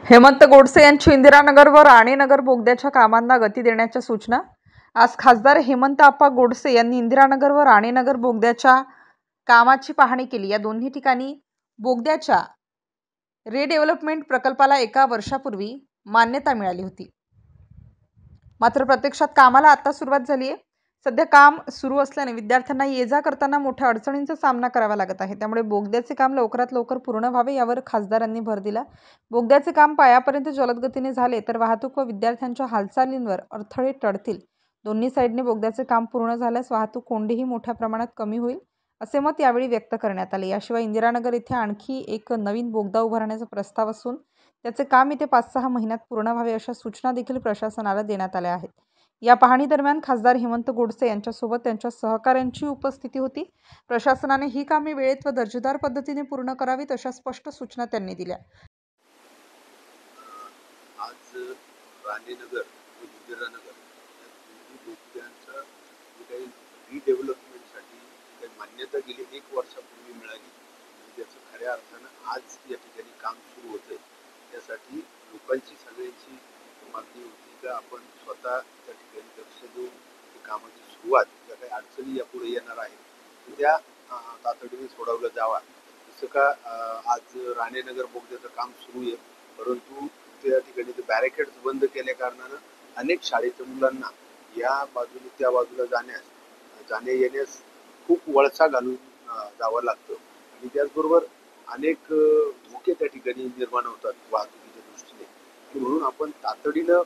हेमंत गोडसे यांची इंदिरानगर व राणीनगर बोगद्याच्या कामांना गती देण्याच्या सूचना। आज खासदार हेमंत आप्पा गोडसे यांनी इंदिरानगर व राणीनगर बोगद्याच्या कामाची पाहणी केली। या दोन्ही ठिकाणी बोगद्याच्या रिडेव्हलपमेंट प्रकल्पाला एका वर्षापूर्वी मान्यता मिळाली होती, मात्र प्रत्यक्षात कामाला आता सुरुवात झाली आहे। सध्या काम सुरू असल्याने विद्यार्थ्यांना ये-जा करताना मोठ्या अडचणींचा सामना करावा लागत आहे। त्यामुळे बोगद्याचे काम लवकरात लवकर पूर्ण व्हावे यावर खासदारांनी भर दिला। बोगद्याचे काम पायापर्यंत जलद गतीने झाले तर वाहतूक व विद्यार्थ्यांच्या हालचालींवर अडथळे टळतील। दोन्ही साइडने बोगद्याचे काम पूर्ण झाल्यास वाहतूक कोंडीही मोठ्या प्रमाणात कमी होईल, असे मत यावेळी व्यक्त करण्यात आले। याशिवाय इंदिरानगर येथे आणखी एक नवीन बोगदा उभारण्याचा प्रस्ताव असून त्याचे काम येथे 5-6 महिन्यात पूर्ण व्हावे अशा सूचना देखील प्रशासनाला देण्यात आल्या आहेत। या पाहणी दरम्यान खासदार हेमंत गोडसे यांच्यासोबत त्यांच्या सहकाऱ्यांची उपस्थिती होती। प्रशासनाने ही कामे वेळेत व दर्जेदार पद्धतीने पूर्ण करावीत अशा स्पष्ट सूचना त्यांनी दिल्या। आज राणीनगर व इंदिरानगर या दोन्ही बोगद्यांचा काही रिडेव्हलपमेंटसाठी काही मान्यता गेली 1 वर्षापूर्वी मिळाली। त्याचं खऱ्या अर्थानं आज या ठिकाणी काम सुरू होतंय। त्यासाठी लोकांची सगळ्यांची मागणी होती की आपण स्वतः त्या ठिकाणी लक्ष देऊन कामाची सुरुवात, ज्या काही अडचणी यापुढे येणार आहेत त्या तातडीने सोडवल्या जावा। जसं का आज राणीनगर बोगद्याचं काम सुरू आहे, परंतु त्या ठिकाणी ते बॅरिकेड्स बंद केल्या कारणानं अनेक शाळेच्या मुलांना या बाजूने त्या बाजूला जाण्या येण्यास खूप वळसा घालून जावं लागतं आणि त्याचबरोबर अनेक धोके त्या ठिकाणी निर्माण होतात वाहतुकीच्या दृष्टीने। म्हणून आपण तातडीनं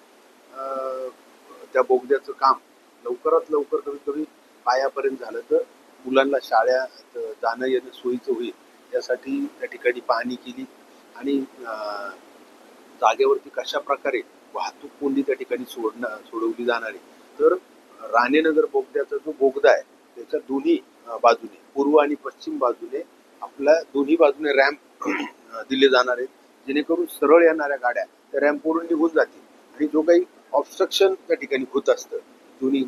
त्या बोगद्याचं काम लवकरात लवकर कमीत कमी पायापर्यंत झालं तर मुलांना शाळेत जाणं येणं सोयीचं होईल यासाठी त्या ठिकाणी पाहणी केली आणि जागेवरती कशा प्रकारे वाहतूक कोंडी त्या ठिकाणी सोडवली जाणार आहे। तर राणीनगर बोगद्याचा जो बोगदा आहे त्याच्या दोन्ही बाजूने, पूर्व आणि पश्चिम बाजूने आपल्या दोन्ही बाजूने रॅम्प दिले जाणार आहेत, जेणेकरून सरळ येणाऱ्या गाड्या त्या रॅम्पवरून निघून जातील आणि जो काही ऑब्स्ट्रक्शन त्या ठिकाणी होत असतं दोन्ही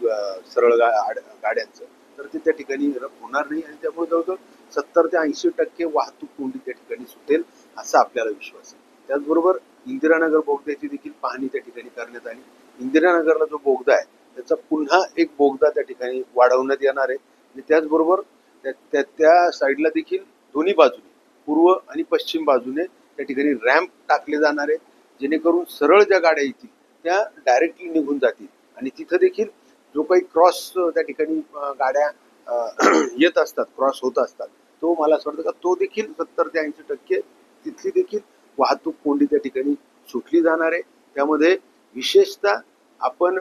सरळ गाड्यांचं, तर ते त्या ठिकाणी होणार नाही आणि त्यामुळे जवळजवळ 70 ते 80% वाहतूक कोंडी त्या ठिकाणी सुटेल असा आपल्याला विश्वास आहे। त्याचबरोबर इंदिरानगर बोगद्याची देखील पाहणी त्या ठिकाणी करण्यात आली। इंदिरानगरला जो बोगदा आहे त्याचा पुन्हा एक बोगदा त्या ठिकाणी वाढवण्यात येणार आहे आणि त्याचबरोबर त्या साईडला देखील दोन्ही बाजूने, पूर्व आणि पश्चिम बाजूने त्या ठिकाणी रॅम्प टाकले जाणार आहेत, जेणेकरून सरळ ज्या गाड्या येतील त्या डायरेक्टली निघून जातील आणि तिथं देखील जो काही क्रॉस त्या ठिकाणी गाड्या येत असतात, क्रॉस होत असतात, तो मला असं वाटतं का तो देखील 70 ते 80% तिथली देखील वाहतूक कोंडी त्या ठिकाणी सुटली जाणार आहे। त्यामध्ये विशेषतः आपण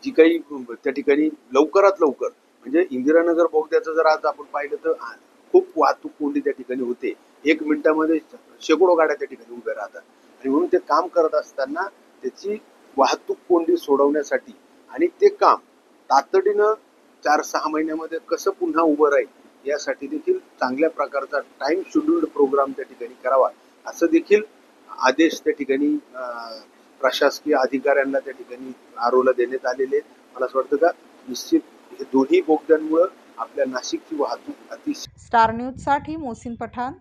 जी काही त्या ठिकाणी लवकरात लवकर म्हणजे इंदिरानगर बोगद्याचं जर आज आपण पाहिलं तर खूप वाहतूक कोंडी त्या ठिकाणी होते। 1 मिनिटामध्ये शेकडो गाड्या त्या ठिकाणी उभ्या राहतात आणि म्हणून ते काम करत असताना त्याची वाहतूक कोंडी सोडवण्यासाठी आणि ते काम तातडीनं 4-6 महिन्यामध्ये कसं पुन्हा उभं राहील यासाठी देखील चांगल्या प्रकारचा टाइम शेड्यूल्ड प्रोग्राम त्या ठिकाणी करावा असं देखील आदेश त्या ठिकाणी प्रशासकीय अधिकाऱ्यांना त्या ठिकाणी आरोला देण्यात आलेले। मला असं वाटतं का निश्चित हे दोन्ही बोगद्यांमुळे आपल्या नाशिकची वाहतूक अतिशय। स्टार न्यूज साठी मोहसिन पठाण,